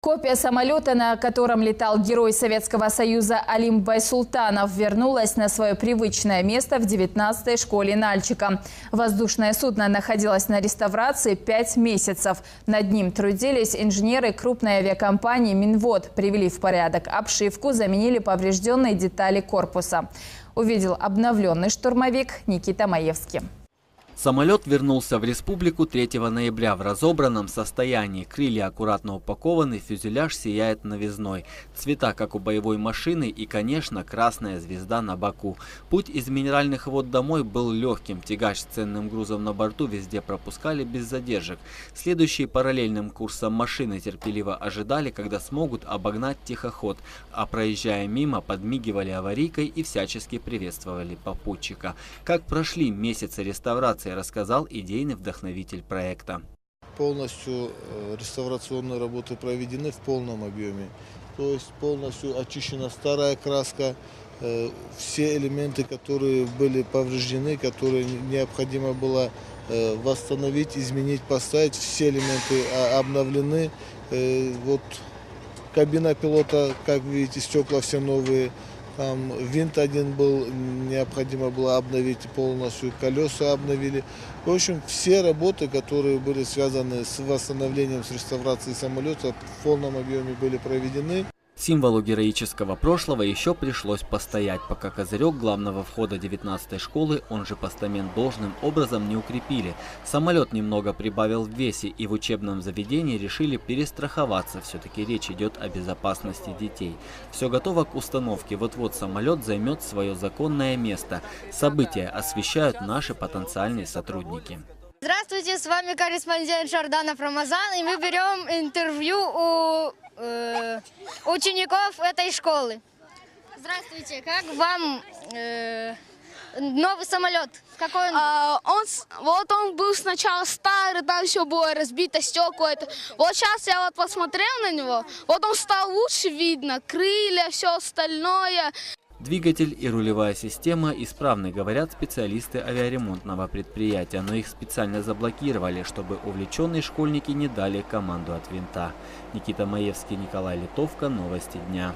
Копия самолета, на котором летал герой Советского Союза Алим Байсултанов, вернулась на свое привычное место в 19-й школе Нальчика. Воздушное судно находилось на реставрации 5 месяцев. Над ним трудились инженеры крупной авиакомпании «Минвод». Привели в порядок обшивку, заменили поврежденные детали корпуса. Увидел обновленный штурмовик Никита Маевский. Самолет вернулся в республику 3 ноября в разобранном состоянии. Крылья аккуратно упакованы, фюзеляж сияет новизной. Цвета, как у боевой машины, и, конечно, красная звезда на боку. Путь из Минеральных вод домой был легким. Тягач с ценным грузом на борту везде пропускали без задержек. Следующие параллельным курсом машины терпеливо ожидали, когда смогут обогнать тихоход. А проезжая мимо, подмигивали аварийкой и всячески приветствовали попутчика. Как прошли месяцы реставрации, рассказал идейный вдохновитель проекта. Полностью реставрационные работы проведены в полном объеме. То есть полностью очищена старая краска, все элементы, которые были повреждены, которые необходимо было восстановить, изменить, поставить, все элементы обновлены. Вот кабина пилота, как видите, стекла все новые. Там винт один был, необходимо было обновить полностью, колеса обновили. В общем, все работы, которые были связаны с восстановлением, с реставрацией самолета, в полном объеме были проведены. Символу героического прошлого еще пришлось постоять, пока козырек главного входа 19-й школы, он же постамент, должным образом не укрепили. Самолет немного прибавил в весе, и в учебном заведении решили перестраховаться. Все-таки речь идет о безопасности детей. Все готово к установке. Вот-вот самолет займет свое законное место. События освещают наши потенциальные сотрудники. Здравствуйте, с вами корреспондент Шарданов Рамазан, и мы берем интервью у учеников этой школы. Здравствуйте, как вам новый самолет? Какой он? Он был сначала старый, там все было разбито, стекла. Вот сейчас я вот посмотрел на него, вот он стал лучше видно, крылья, все остальное. Двигатель и рулевая система исправны, говорят специалисты авиаремонтного предприятия, но их специально заблокировали, чтобы увлеченные школьники не дали команду от винта. Никита Маевский, Николай Литовка. Новости дня.